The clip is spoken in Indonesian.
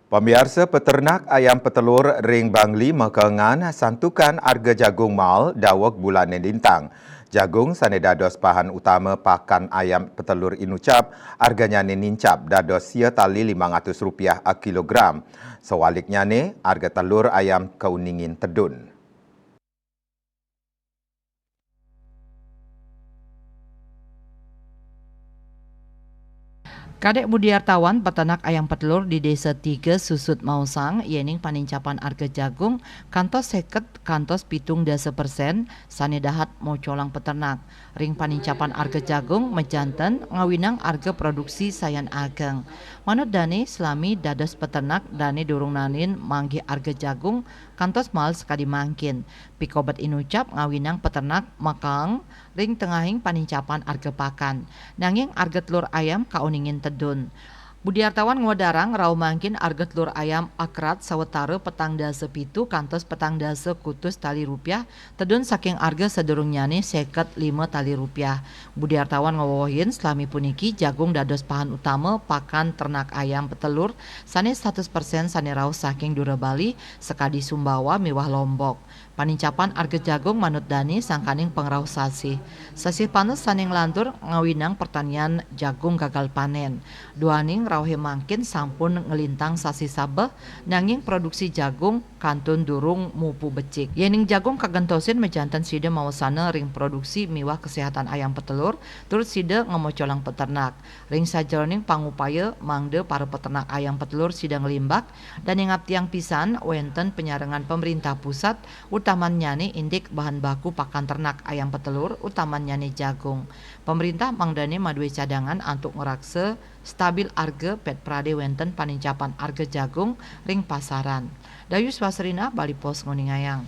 Pemirsa peternak ayam petelur ring Bangli mekengan santukan harga jagung mal dawak bulan lintang. Jagung sane dados bahan utama pakan ayam petelur inucap, harganya nincap dados sia tali Rp500 a kilogram. Sewaliknya harga telur ayam keuningin tedun. Kadek Budiartawan, peternak ayam petelur di Desa 3 Susut Mausang, yening panincapan harga jagung kantos seket kantos pitung dasa persen sane dahat mau colang peternak. Ring panincapan harga jagung mejanten ngawinang harga produksi sayan ageng. Manut Dani selami dados peternak Dani durung nanin manggi harga jagung kantos mal sekali mangkin. Pikobat inucap ngawinang peternak makang ring tengahing panincapan harga pakan. Nanging harga telur ayam kauningin tedun. Budiartawan ngodarang rau mangkin harga telur ayam akrat sawetara petang dasa pitu kantos petang dasa kutus tali rupiah tedun saking harga sedurungyane 55 tali rupiah. Budiartawan ngowohin selami puniki jagung dados bahan utama pakan ternak ayam petelur sane 100% sane rau saking Dura Bali sekadi Sumbawa miwah Lombok. Panincapan harga jagung manut Dani sangkaning pengrau sasih. Sasih panes saning lantur ngawinang pertanian jagung gagal panen. Duaning rauhe mangkin sampun ngelintang sasi sabeh nanging produksi jagung kantun durung mupu becik. Yening jagung kagentosin mejantan sida mawasana ring produksi miwah kesehatan ayam petelur turut sida ngomocolang peternak. Ring sajroning pangupaya mangde para peternak ayam petelur sida ngelimbak dan ingap tiang pisan wenten penyarengan pemerintah pusat utamanya indik bahan baku pakan ternak ayam petelur utamanya jagung. Pemerintah mangdane madue cadangan untuk ngerakse stabil harga pet prade wenten panincapan harga jagung ring pasaran. Dayus Wasrina Bali Pos Nguningayang.